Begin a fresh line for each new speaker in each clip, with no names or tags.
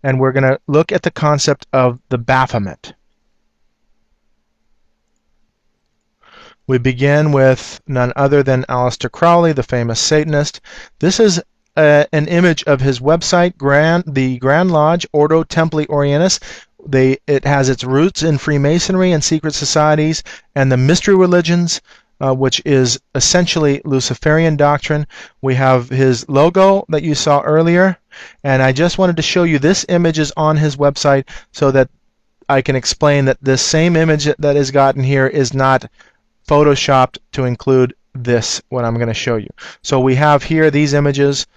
and we're going to look at the concept of the Baphomet. We begin with none other than Aleister Crowley, the famous Satanist. This is an image of his website, the Grand Lodge, Ordo Templi Orientis. It has its roots in Freemasonry and secret societies and the mystery religions, which is essentially Luciferian doctrine. We have his logo that you saw earlier, and I just wanted to show you this image is on his website so that I can explain that this same image that is gotten here is not photoshopped to include this, what I'm going to show you. So we have here these images,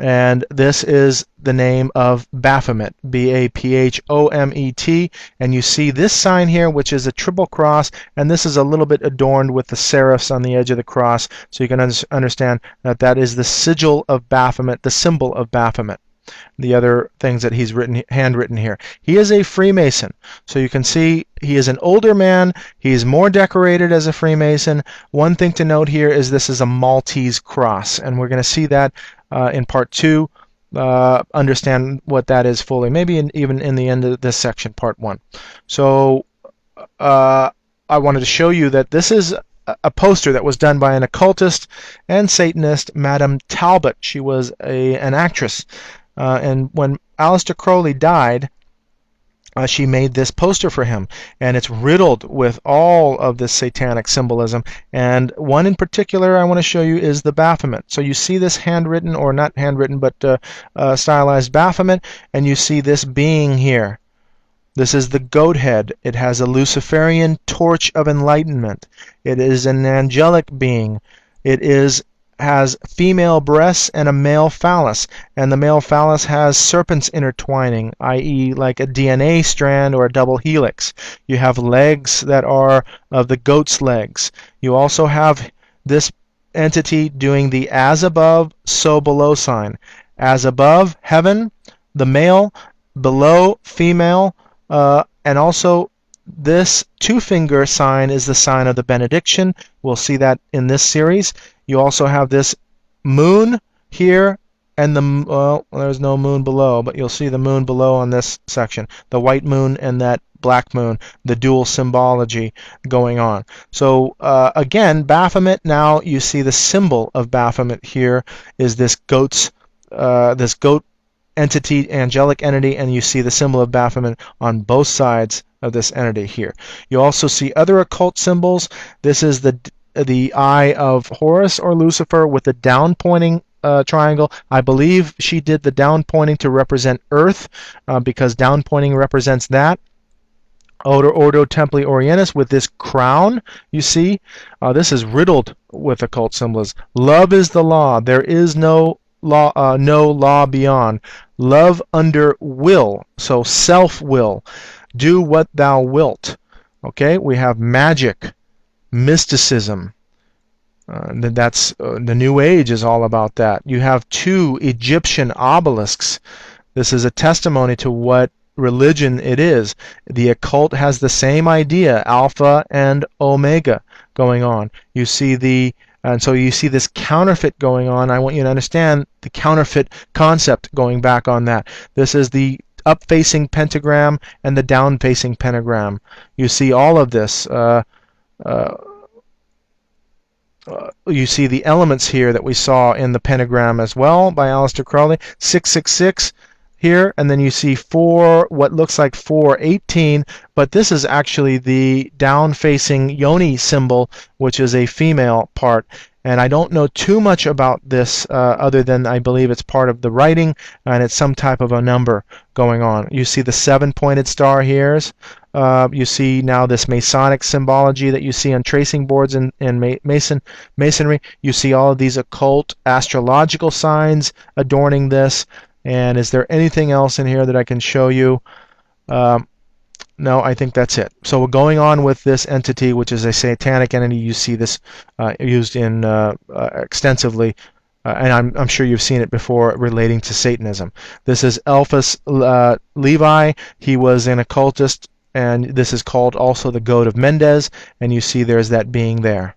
and this is the name of Baphomet, B-A-P-H-O-M-E-T, and you see this sign here, which is a triple cross, and this is a little bit adorned with the serifs on the edge of the cross, so you can understand that that is the sigil of Baphomet, the symbol of Baphomet. The other things that he's handwritten here. He is a Freemason, so you can see he is an older man. He's more decorated as a Freemason. One thing to note here is this is a Maltese cross, and we're going to see that in part 2. Understand what that is fully, maybe even in the end of this section, part 1. So I wanted to show you that this is a poster that was done by an occultist and Satanist, Madame Talbot. She was an actress. And when Aleister Crowley died, she made this poster for him, and it's riddled with all of this satanic symbolism. And one in particular I want to show you is the Baphomet. So you see this handwritten, or not handwritten, but stylized Baphomet, and you see this being here. This is the goat head. It has a Luciferian torch of enlightenment. It is an angelic being. It has female breasts and a male phallus, and the male phallus has serpents intertwining, i.e. like a DNA strand or a double helix. You have legs that are of the goat's legs. You also have this entity doing the as above, so below sign. As above, heaven, the male, below, female, and also this two-finger sign is the sign of the benediction. We'll see that in this series. You also have this moon here, and there's no moon below, but you'll see the moon below on this section. The white moon and that black moon, the dual symbology going on. So again, Baphomet, now you see the symbol of Baphomet here is this goat entity, angelic entity, and you see the symbol of Baphomet on both sides of this entity here. You also see other occult symbols. This is the eye of Horus or Lucifer with the down pointing triangle. I believe she did the down pointing to represent Earth because down pointing represents that. Ordo Templi Orientis with this crown, you see. This is riddled with occult symbols. Love is the law. There is no law beyond. Love under will, so self-will. Do what thou wilt. Okay, we have magic, mysticism. That's the New Age is all about that. You have 2 Egyptian obelisks. This is a testimony to what religion it is. The occult has the same idea, Alpha and Omega, going on. You see and so you see this counterfeit going on. I want you to understand the counterfeit concept going back on that. This is the up-facing pentagram and the down-facing pentagram. You see all of this. You see the elements here that we saw in the pentagram as well by Aleister Crowley. 666 here, and then you see what looks like 418, but this is actually the down-facing yoni symbol, which is a female part. And I don't know too much about this other than I believe it's part of the writing, and it's some type of a number going on. You see the 7-pointed star here. You see now this Masonic symbology that you see on tracing boards in Masonry. You see all of these occult astrological signs adorning this. And is there anything else in here that I can show you? No, I think that's it. So we're going on with this entity, which is a satanic entity. You see this used in extensively, and I'm sure you've seen it before relating to Satanism. This is Eliphas Levi. He was an occultist, and this is called also the Goat of Mendez, and you see there's that being there.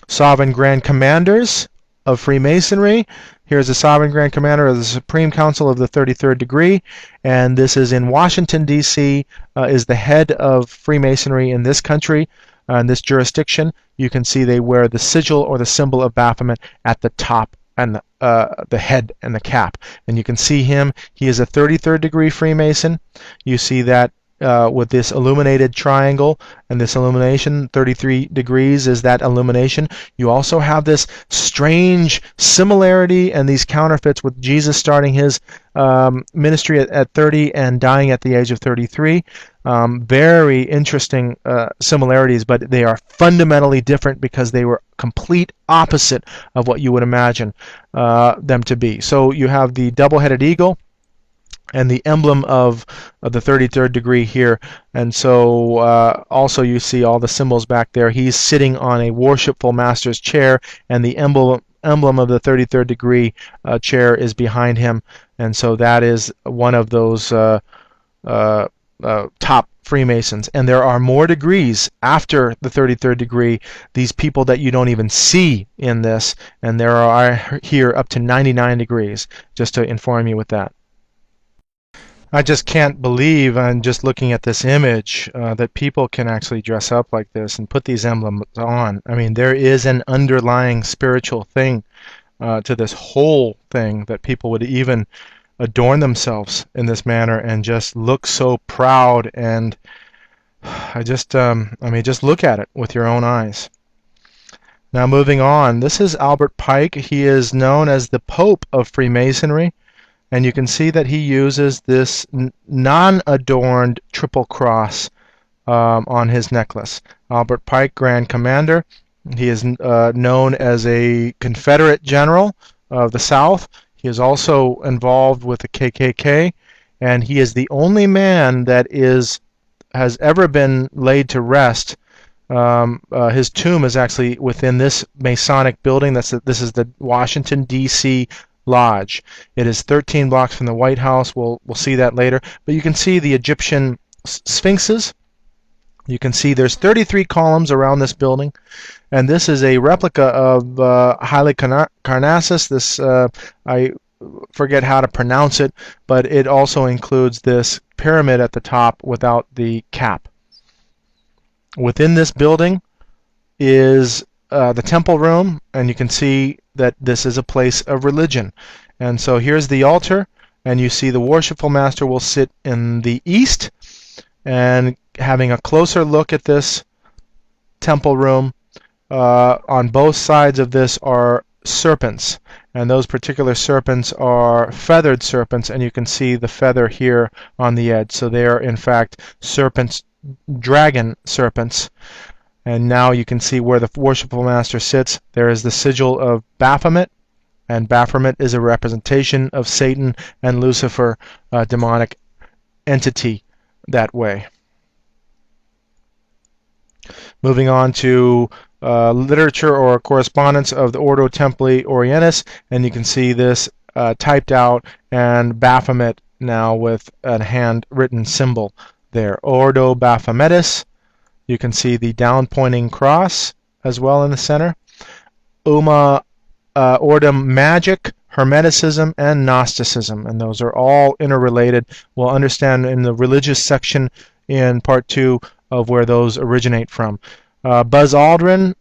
Sovereign Grand Commanders of Freemasonry. Here's the Sovereign Grand Commander of the Supreme Council of the 33rd degree, and this is in Washington, D.C., is the head of Freemasonry in this country, in this jurisdiction. You can see they wear the sigil or the symbol of Baphomet at the top and the head and the cap. And you can see him. He is a 33rd degree Freemason. You see that with this illuminated triangle and this illumination, 33 degrees is that illumination. You also have this strange similarity and these counterfeits with Jesus starting his ministry at 30 and dying at the age of 33. Very interesting similarities, but they are fundamentally different because they were complete opposite of what you would imagine them to be. So you have the double-headed eagle and the emblem of the 33rd degree here. And so also you see all the symbols back there. He's sitting on a worshipful master's chair, and the emblem of the 33rd degree chair is behind him. And so that is one of those top Freemasons. And there are more degrees after the 33rd degree, these people that you don't even see in this, and there are here up to 99 degrees, just to inform you with that. I just can't believe, and just looking at this image, that people can actually dress up like this and put these emblems on. I mean, there is an underlying spiritual thing to this whole thing, that people would even adorn themselves in this manner and just look so proud. And I mean, just look at it with your own eyes. Now, moving on, this is Albert Pike. He is known as the Pope of Freemasonry. And you can see that he uses this non-adorned triple cross on his necklace. Albert Pike, Grand Commander. He is known as a Confederate general of the South. He is also involved with the KKK, and he is the only man that has ever been laid to rest. His tomb is actually within this Masonic building. This is the Washington, D.C. Lodge. It is 13 blocks from the White House. We'll see that later. But you can see the Egyptian sphinxes. You can see there's 33 columns around this building. And this is a replica of Haile Karnassus. This, I forget how to pronounce it, but it also includes this pyramid at the top without the cap. Within this building is the temple room, and you can see that this is a place of religion. And so here's the altar, and you see the worshipful master will sit in the east. And having a closer look at this temple room, on both sides of this are serpents, and those particular serpents are feathered serpents, and you can see the feather here on the edge. So they are in fact serpents, dragon serpents. And now you can see where the worshipful master sits. There is the sigil of Baphomet, and Baphomet is a representation of Satan and Lucifer, a demonic entity that way. Moving on to literature or correspondence of the Ordo Templi Orientis, and you can see this typed out, and Baphomet now with a handwritten symbol there. Ordo Baphometis. You can see the down-pointing cross as well in the center. Ordum Magic, Hermeticism, and Gnosticism, and those are all interrelated. We'll understand in the religious section in part 2 of where those originate from. Buzz Aldrin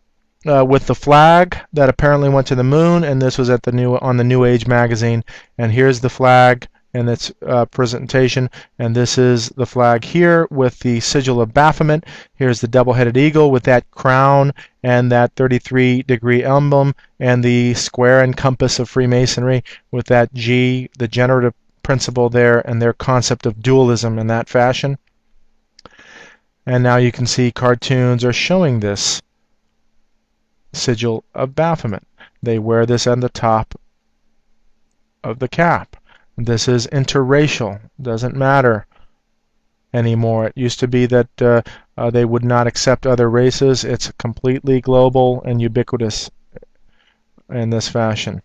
with the flag that apparently went to the moon, and this was at on the New Age magazine. And here's the flag in its presentation, and this is the flag here with the sigil of Baphomet. Here's the double-headed eagle with that crown and that 33-degree emblem, and the square and compass of Freemasonry with that G, the generative principle there, and their concept of dualism in that fashion. And now you can see cartoons are showing this sigil of Baphomet. They wear this on the top of the cap. This is interracial. Doesn't matter anymore. It used to be that they would not accept other races. It's completely global and ubiquitous in this fashion.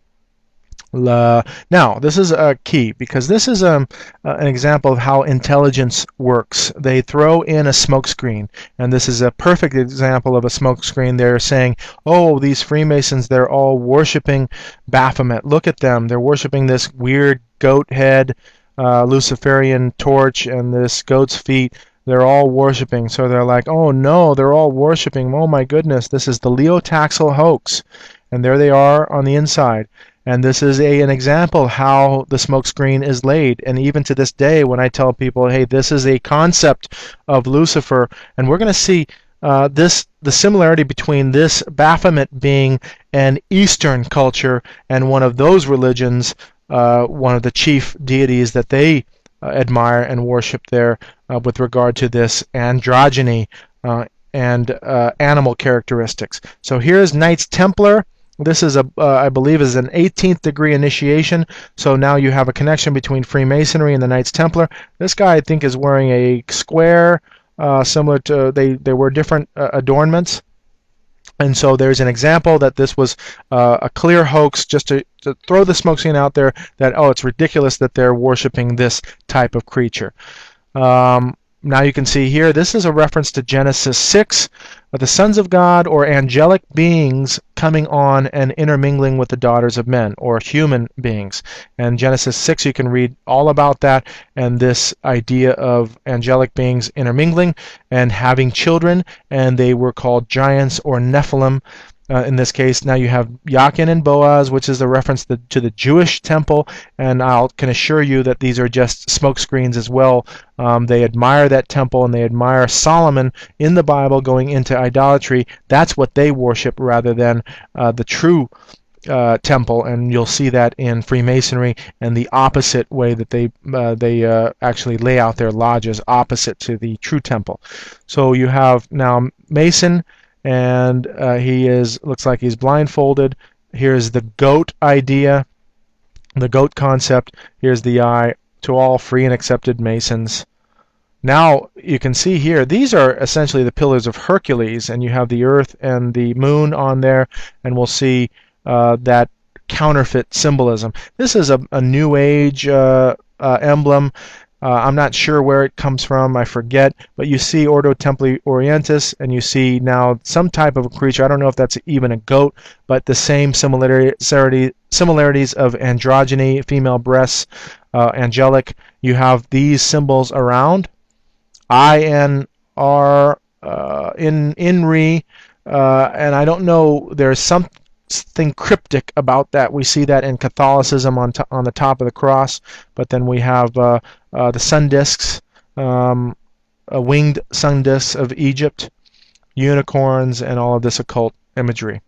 Now, this is a key because this is an example of how intelligence works. They throw in a smokescreen, and this is a perfect example of a smokescreen. They're saying, oh, these Freemasons, they're all worshiping Baphomet. Look at them. They're worshiping this weird goat head, Luciferian torch, and this goat's feet. They're all worshiping. So they're like, oh no, they're all worshiping. Oh my goodness, this is the Leotaxil hoax. And there they are on the inside. And this is an example how the smokescreen is laid. And even to this day, when I tell people, hey, this is a concept of Lucifer, and we're going to see the similarity between this Baphomet being an Eastern culture and one of those religions, one of the chief deities that they admire and worship there with regard to this androgyny and animal characteristics. So here's Knights Templar. This is I believe is an 18th degree initiation. So now you have a connection between Freemasonry and the Knights Templar. This guy, I think, is wearing a square, similar to they wear different adornments. And so there's an example that this was a clear hoax, just to throw the smokescreen out there that, oh, it's ridiculous that they're worshiping this type of creature. Now you can see here, this is a reference to Genesis 6, the sons of God or angelic beings coming on and intermingling with the daughters of men, or human beings. And Genesis 6, you can read all about that and this idea of angelic beings intermingling and having children, and they were called giants or Nephilim. In this case, now you have Jachin and Boaz, which is a reference to the Jewish temple, and I can assure you that these are just smokescreens as well. They admire that temple, and they admire Solomon in the Bible going into idolatry. That's what they worship rather than the true temple, and you'll see that in Freemasonry and the opposite way that they actually lay out their lodges opposite to the true temple. So you have now Mason, and looks like he's blindfolded. Here's the goat idea, the goat concept. Here's the eye to all free and accepted Masons. Now you can see here, these are essentially the pillars of Hercules, and you have the earth and the moon on there, and we'll see that counterfeit symbolism. This is a New Age emblem. I'm not sure where it comes from, I forget, but you see Ordo Templi Orientis, and you see now some type of a creature. I don't know if that's even a goat, but the same similarities of androgyny, female breasts, angelic. You have these symbols around. INR, INRI, and I don't know, there's something cryptic about that. We see that in Catholicism on the top of the cross, but then we have the sun discs, winged sun discs of Egypt, unicorns, and all of this occult imagery.